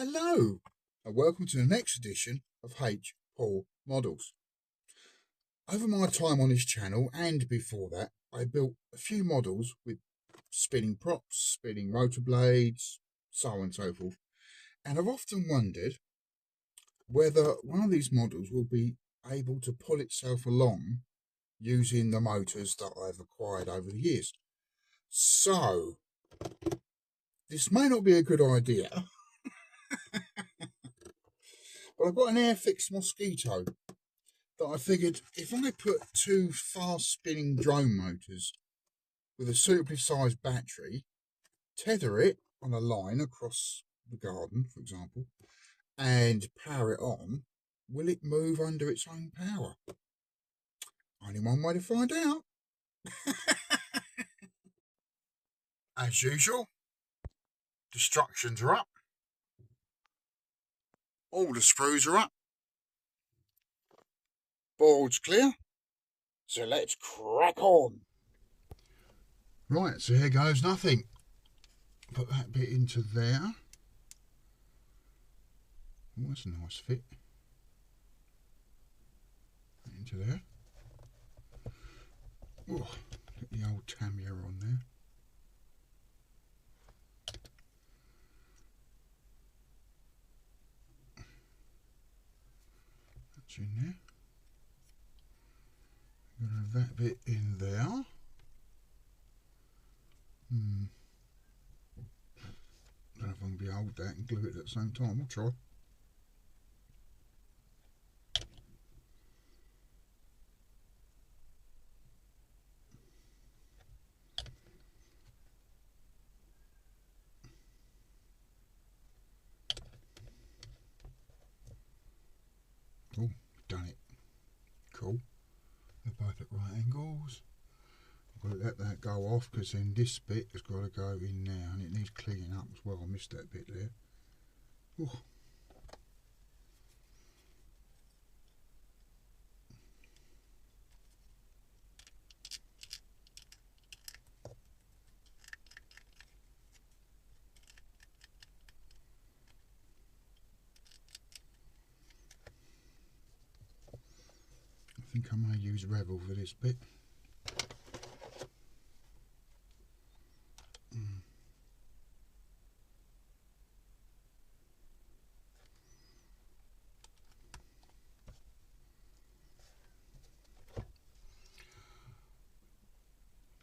Hello, and welcome to the next edition of H. Paul Models. Over my time on this channel and before that, I built a few models with spinning props, spinning rotor blades, so on and so forth. And I've often wondered whether one of these models will be able to pull itself along using the motors that I've acquired over the years. So, this may not be a good idea, but I've got an Airfix Mosquito that I figured if I put two fast spinning drone motors with a suitably sized battery, tether it on a line across the garden, for example, and power it on, will it move under its own power? Only one way to find out. As usual, destructions are up. All the screws are up. Board's clear. So let's crack on. Right, so here goes nothing. Put that bit into there. Oh, that's a nice fit. Into there. Oh, get the old Tamiya on there. That's in there. I'm going to have that bit in there. Don't know if I'm going to be able to hold that and glue it at the same time. We'll try. Oh, done it. Cool. They're both at right angles. I've got to let that go off because then this bit has got to go in now and it needs cleaning up as well. I missed that bit there. Oh. I think I may use Rebel for this bit.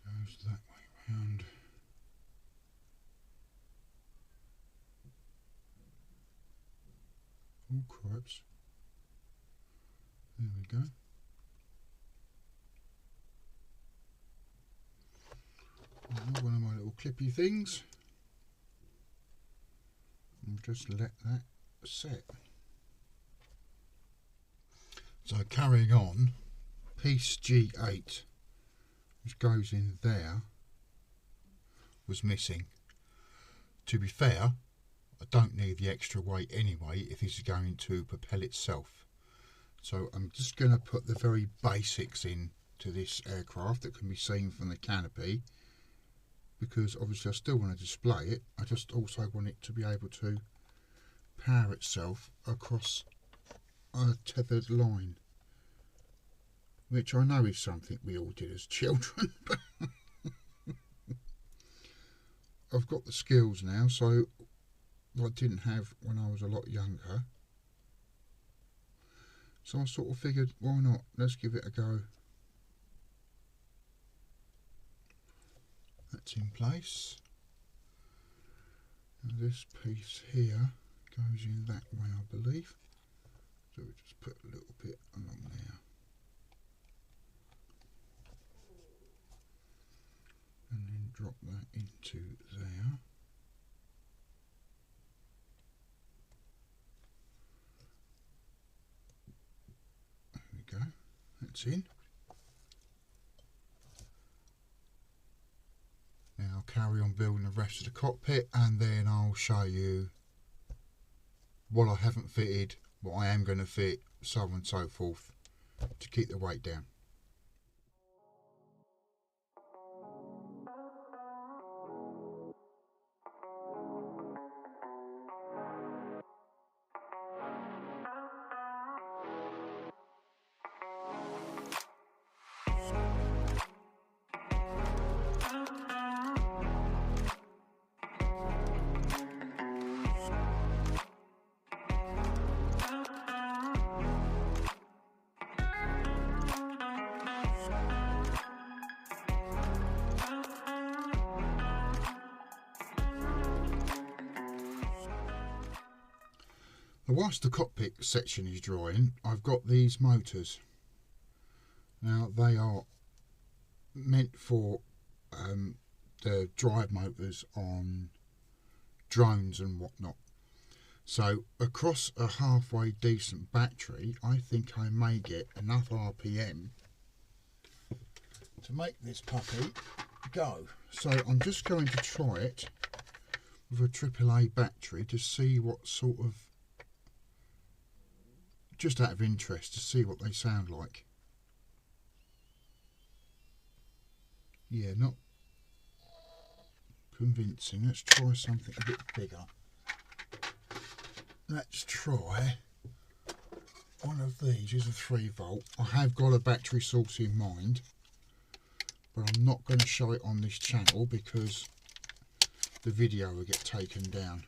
Goes that way round. Oh, cripes. There we go. One of my little clippy things. And just let that set. So carrying on, piece G8, which goes in there, was missing. To be fair, I don't need the extra weight anyway if this is going to propel itself. So I'm just going to put the very basics in to this aircraft that can be seen from the canopy, because obviously I still want to display it. I just also want it to be able to power itself across a tethered line, which I know is something we all did as children, but I've got the skills now, so I didn't have when I was a lot younger. So I sort of figured, why not? Let's give it a go. That's in place. And this piece here goes in that way, I believe. So we just put a little bit along there. And then drop that into there. There we go. That's in. Now I'll carry on building the rest of the cockpit and then I'll show you what I haven't fitted, what I am going to fit, so on and so forth, to keep the weight down. Now, whilst the cockpit section is drying, I've got these motors. Now they are meant for the drive motors on drones and whatnot. So across a halfway decent battery, I think I may get enough RPM to make this puppy go. So I'm just going to try it with a AAA battery to see what sort of, just out of interest, to see what they sound like. Yeah, not convincing. Let's try something a bit bigger. Let's try one of these. Is a 3 volt. I have got a battery source in mind, but I'm not going to show it on this channel because the video will get taken down.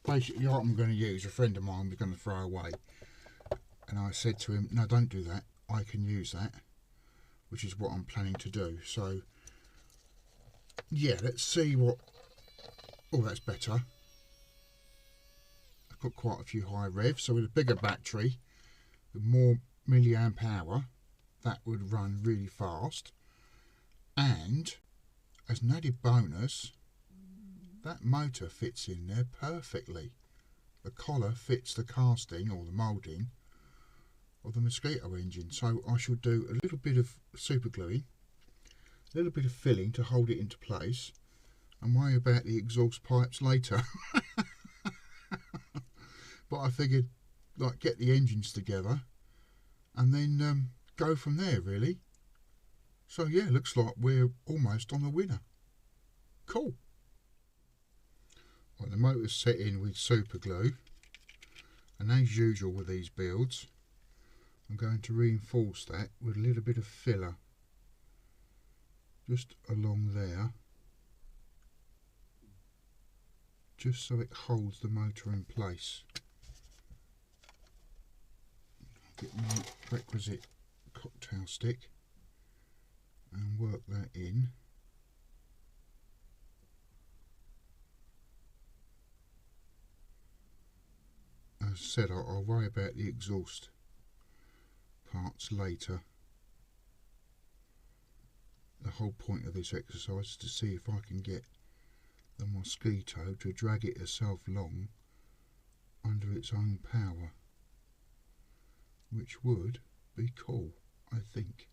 Basically what I'm going to use, a friend of mine was going to throw away, and I said to him, no, don't do that, I can use that, which is what I'm planning to do. So yeah, let's see what, oh, that's better. I've got quite a few high revs, so with a bigger battery, with more milliamp hour, that would run really fast. And as an added bonus, that motor fits in there perfectly. The collar fits the casting or the moulding of the Mosquito engine. So I shall do a little bit of super gluing, a little bit of filling to hold it into place, and worry about the exhaust pipes later. But I figured, like, get the engines together and then go from there, really. So yeah, looks like we're almost on the winner. Cool. Right, the motor's set in with super glue, and as usual with these builds, I'm going to reinforce that with a little bit of filler just along there, just so it holds the motor in place. Get my requisite cocktail stick and work that in. As I said, I'll worry about the exhaust parts later. The whole point of this exercise is to see if I can get the Mosquito to drag it itself along under its own power, which would be cool, I think.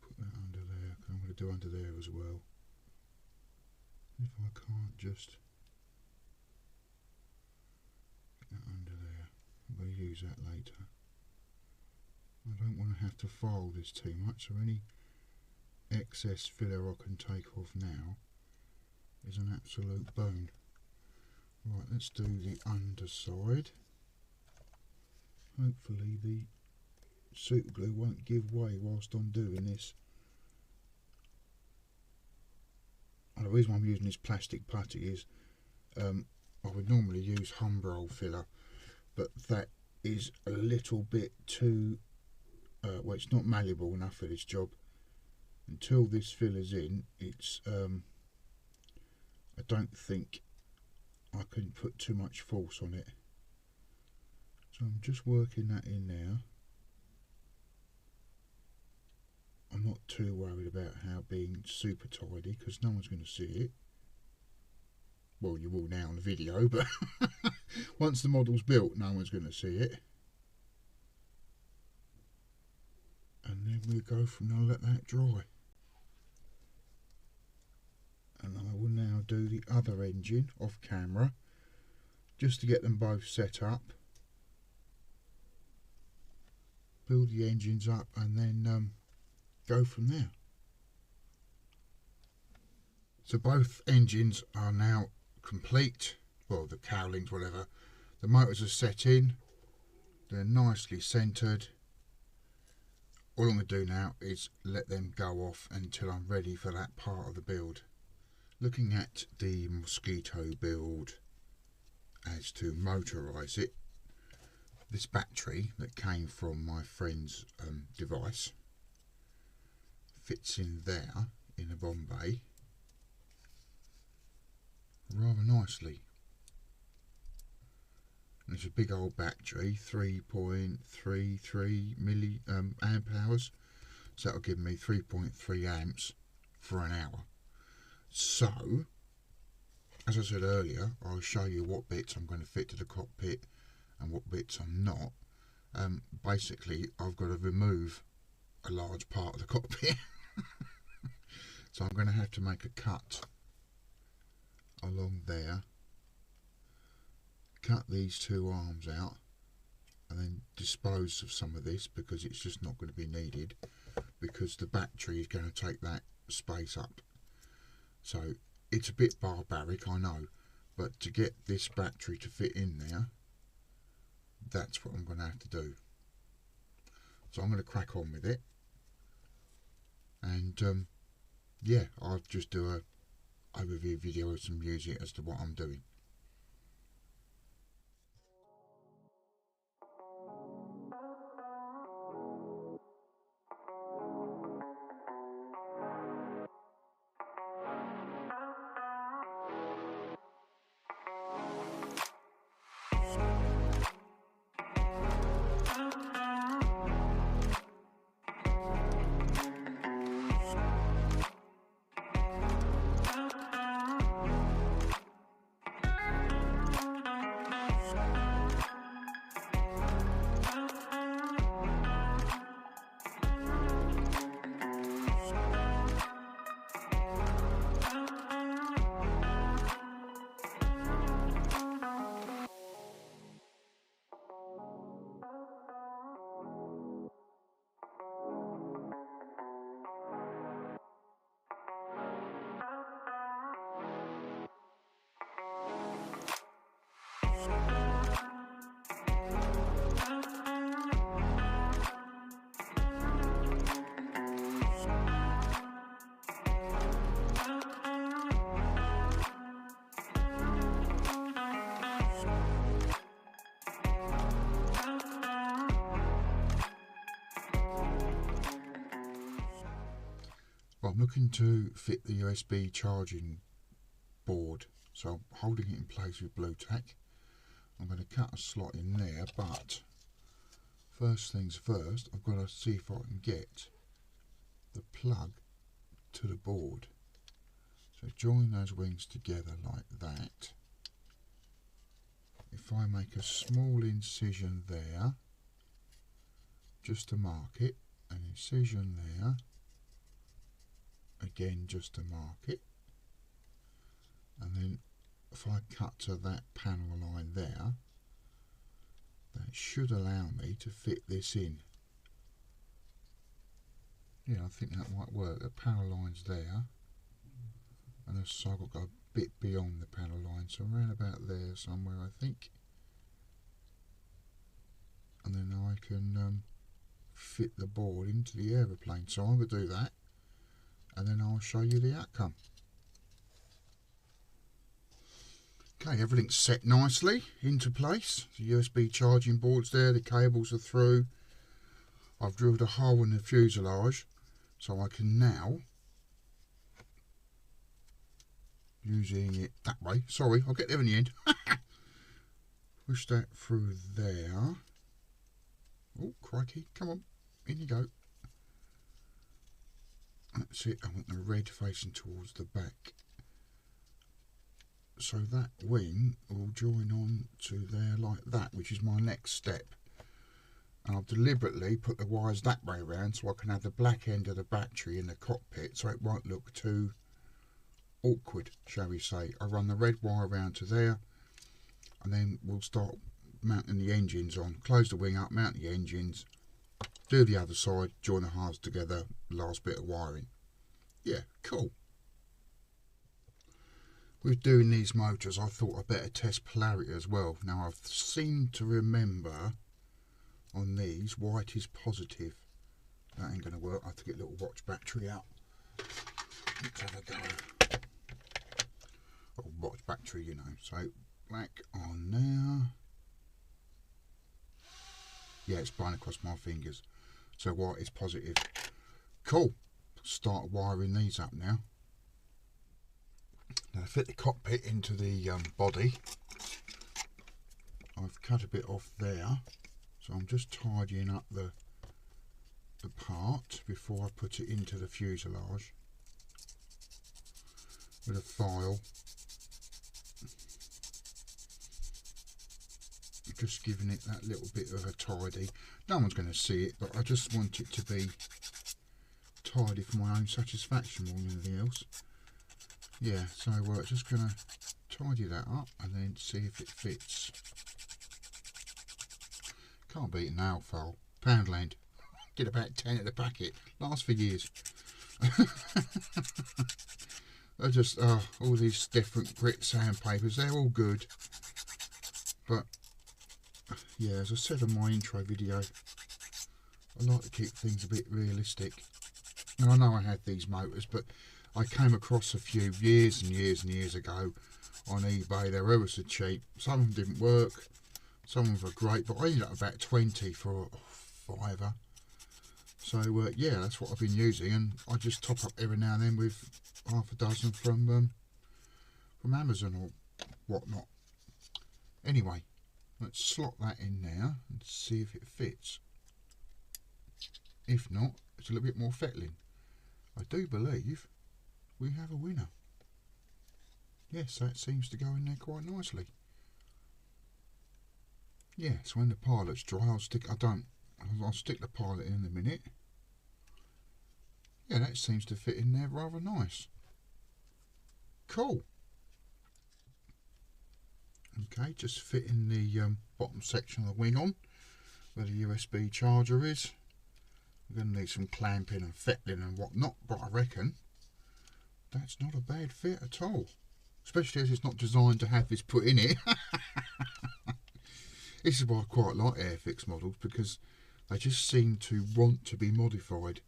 Put that under there, I'm going to do under there as well. If I can't just get that under there, I'm going to use that later. I don't want to have to file this too much, so any excess filler I can take off now is an absolute bone. Right, let's do the underside. Hopefully the super glue won't give way whilst I'm doing this. And the reason why I'm using this plastic putty is I would normally use Humbrol filler, but that is a little bit too well, it's not malleable enough for this job. Until this filler's in, it's I don't think I can put too much force on it. So I'm just working that in now. I'm not too worried about how being super tidy, because no one's going to see it. Well, you will now on the video, but once the model's built, no one's going to see it. And then we'll go from there, let that dry. And I will now do the other engine off camera, just to get them both set up. Build the engines up and then go from there. So both engines are now complete, well, the cowlings, whatever. The motors are set in, they're nicely centered. All I'm going to do now is let them go off until I'm ready for that part of the build. Looking at the Mosquito build as to motorise it, this battery that came from my friend's device fits in there in a Bombay rather nicely. And it's a big old battery, 3.33 amp hours. So that'll give me 3.3 amps for an hour. So, as I said earlier, I'll show you what bits I'm going to fit to the cockpit and what bits I'm not. Basically, I've got to remove a large part of the cockpit. So I'm going to have to make a cut along there, cut these two arms out, and then dispose of some of this because it's just not going to be needed, because the battery is going to take that space up. So it's a bit barbaric, I know, but to get this battery to fit in there, that's what I'm going to have to do. So I'm going to crack on with it, and yeah, I'll just do a overview video with some music as to what I'm doing. Well, I'm looking to fit the USB charging board, so I'm holding it in place with blue tack. I'm going to cut a slot in there, but first things first, I've got to see if I can get the plug to the board. So join those wings together like that. If I make a small incision there, just to mark it, an incision there, again just to mark it, and then if I cut to that panel line there, that should allow me to fit this in. Yeah, I think that might work. The panel line's there, and so I've got to go a bit beyond the panel line, so around about there somewhere I think, and then I can fit the board into the aeroplane. So I'm going to do that, and then I'll show you the outcome. Okay, everything's set nicely into place. The USB charging board's there, the cables are through. I've drilled a hole in the fuselage so I can now, using it that way, sorry, I'll get there in the end, push that through there. Oh crikey, come on, in you go. That's it, I want the red facing towards the back. So that wing will join on to there like that, which is my next step. And I've deliberately put the wires that way around so I can have the black end of the battery in the cockpit so it won't look too awkward, shall we say. I run the red wire around to there, and then we'll start mounting the engines on. Close the wing up, mount the engines, do the other side, join the halves together, last bit of wiring. Yeah, cool. With doing these motors, I thought I'd better test polarity as well. Now I've seemed to remember on these, white is positive. That ain't going to work. I have to get a little watch battery out. Let's have a go. Oh, watch battery, you know. So black on now. Yeah, it's blowing across my fingers. So white is positive. Cool. Start wiring these up now. Now to fit the cockpit into the body, I I've cut a bit off there, so I'm just tidying up the part before I put it into the fuselage with a file. Just giving it that little bit of a tidy. No one's going to see it, but I just want it to be tidy for my own satisfaction more than anything else. Yeah, so we're just going to tidy that up and then see if it fits. Can't beat a nail file. Poundland. Get about 10 at the packet. Lasts for years. They're just all these different grit sandpapers. They're all good, but yeah, as I said in my intro video, I like to keep things a bit realistic. And I know I had these motors, but I came across a few years and years and years ago on eBay. They were ever so cheap. Some of them didn't work, some of them were great, but I ended up about 20 for a £5. So yeah, that's what I've been using, and I just top up every now and then with half a dozen from Amazon or whatnot. Anyway, let's slot that in now and see if it fits. If not, it's a little bit more fettling. I do believe we have a winner. Yes, that seems to go in there quite nicely. Yeah, so when the pilot's dry, I'll stick the pilot in a minute. Yeah, that seems to fit in there rather nice. Cool. Okay, just fitting the bottom section of the wing on where the USB charger is. We're going to need some clamping and fettling and whatnot, but I reckon that's not a bad fit at all. Especially as it's not designed to have this put in it. This is why I quite like Airfix models, because they just seem to want to be modified.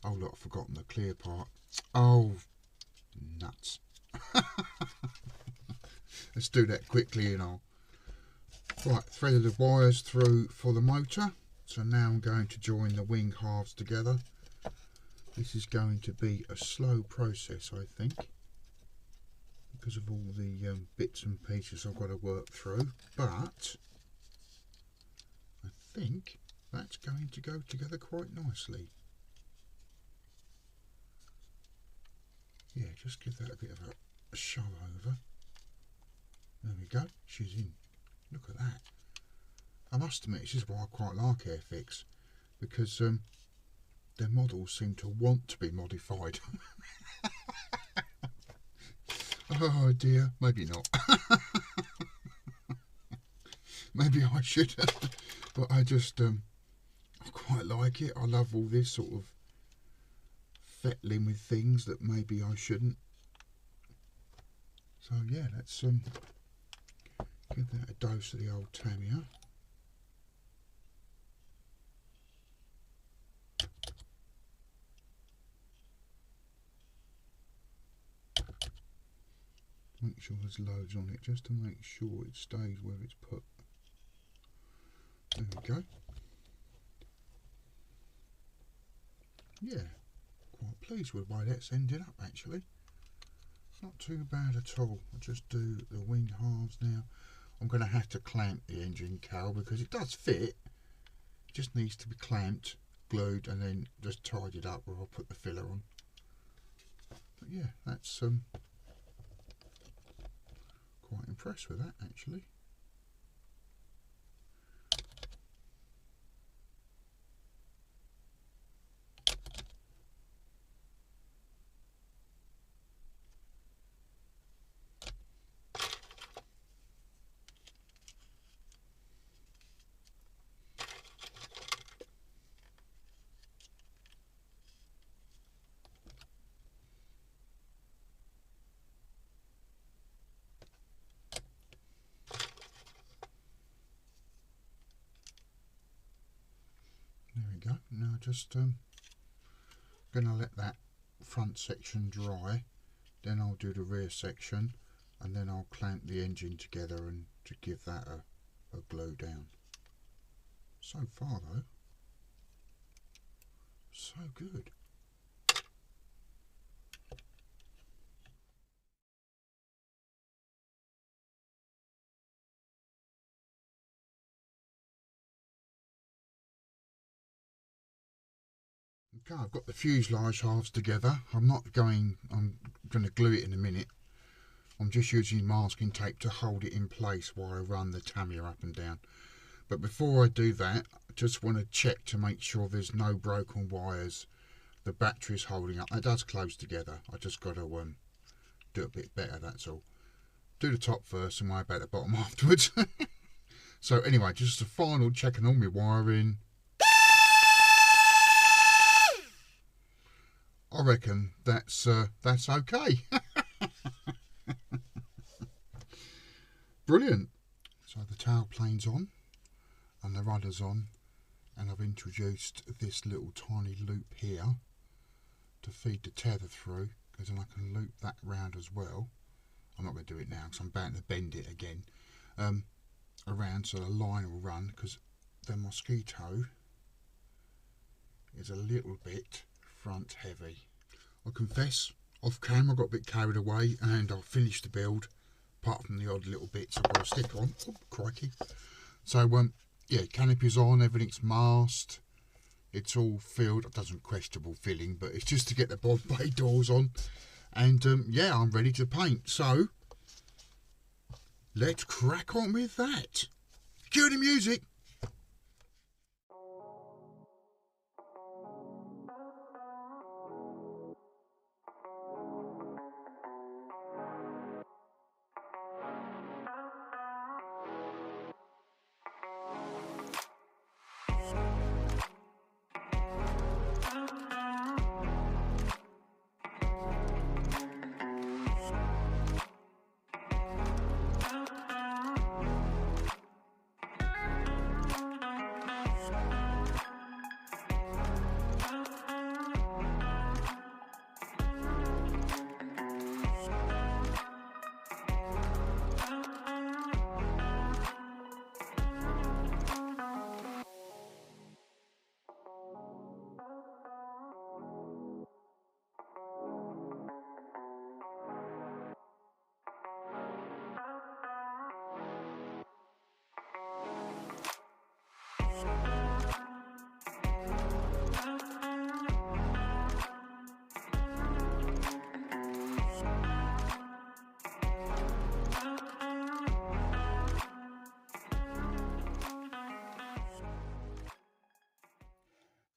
Oh look, I've forgotten the clear part. Oh, nuts. Let's do that quickly and I'll... Right, threaded the wires through for the motor. So now I'm going to join the wing halves together. This is going to be a slow process, I think, because of all the bits and pieces I've got to work through, but I think that's going to go together quite nicely. Yeah, just give that a bit of a shove over. There we go, she's in. Look at that. I must admit, this is why I quite like Airfix, because their models seem to want to be modified. Oh dear, maybe not. Maybe I should, but I just I quite like it. I love all this sort of fettling with things that maybe I shouldn't. So yeah, let's give that a dose of the old Tamiya. Make sure there's loads on it, just to make sure it stays where it's put. There we go. Yeah, quite pleased with the way that's ended up actually. Not too bad at all. I'll just do the wing halves now. I'm going to have to clamp the engine cowl because it does fit. It just needs to be clamped, glued, and then just tidied up where I'll put the filler on. But yeah, that's quite impressed with that actually. There we go. Now just going to let that front section dry, then I'll do the rear section, and then I'll clamp the engine together and to give that a glue down. So far though, so good. Okay, I've got the fuselage halves together. I'm going to glue it in a minute. I'm just using masking tape to hold it in place while I run the Tamiya up and down. But before I do that, I just want to check to make sure there's no broken wires. The battery's holding up. It does close together. I just got to do it a bit better, that's all. Do the top first and worry about the bottom afterwards. So anyway, just a final checking all my wiring. I reckon that's okay. Brilliant. So the tail plane's on and the rudder's on, and I've introduced this little tiny loop here to feed the tether through, because then I can loop that round as well. I'm not going to do it now because I'm about to bend it again around so the line will run, because the Mosquito is a little bit front heavy. I confess, off camera I got a bit carried away and I finished the build, apart from the odd little bits I've got to stick on. Oh, crikey. So yeah, canopy's on, everything's masked, it's all filled. It doesn't questionable filling, but it's just to get the bod bay doors on, and yeah, I'm ready to paint. So let's crack on with that. Cue the music.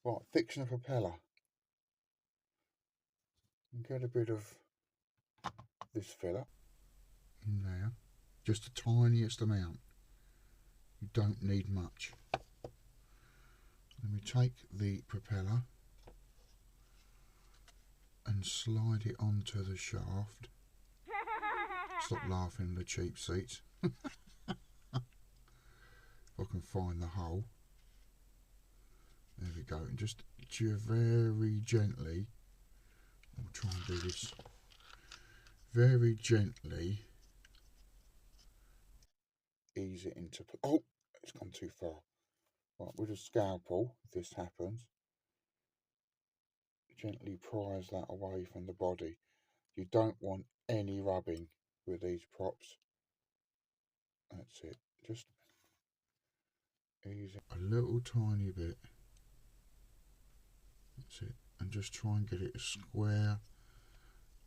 Right, fixing a propeller. And get a bit of this filler in there, just the tiniest amount. You don't need much. Then we take the propeller and slide it onto the shaft. Stop laughing, the cheap seats. If I can find the hole. There we go. And just very gently, I'll try and do this very gently, ease it into, oh, it's gone too far. Right, with a scalpel, if this happens, gently prise that away from the body. You don't want any rubbing with these props. That's it. Just ease it a little tiny bit. That's it. And just try and get it as square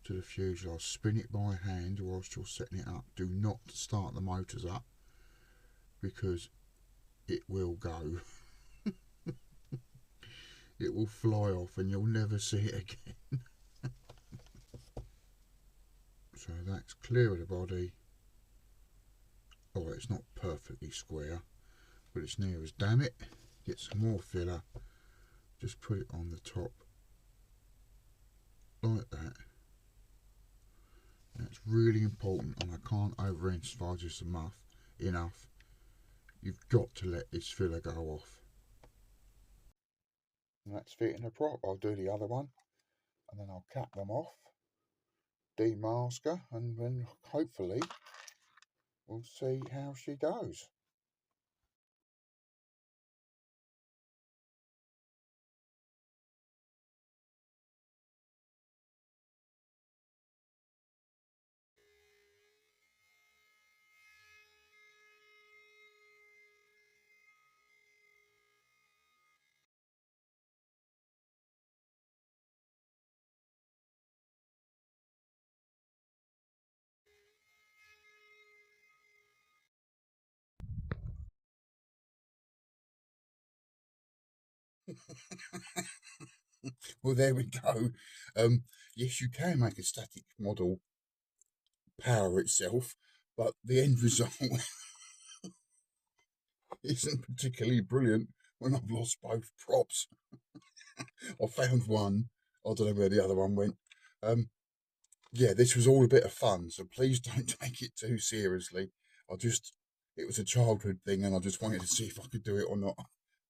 to the fuselage. Spin it by hand whilst you're setting it up. Do not start the motors up, because it will go. It will fly off and you'll never see it again. So that's clear of the body. Oh, it's not perfectly square, but it's near as damn it. Get some more filler. Just put it on the top like that. That's really important, and I can't overemphasize this enough. You've got to let this filler go off. And that's fitting the prop. I'll do the other one, and then I'll cap them off, demask her, and then hopefully we'll see how she goes. Well, there we go. Yes, you can make a static model power itself, but the end result isn't particularly brilliant when I've lost both props. I found one. I don't know where the other one went. Yeah, this was all a bit of fun, so please don't take it too seriously. It was a childhood thing, and I just wanted to see if I could do it or not.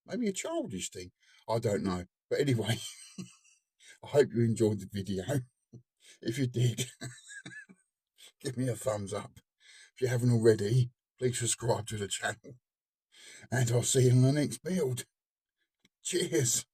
Maybe a childish thing. I don't know. But anyway, I hope you enjoyed the video. If you did, give me a thumbs up. If you haven't already, please subscribe to the channel. And I'll see you in the next build. Cheers.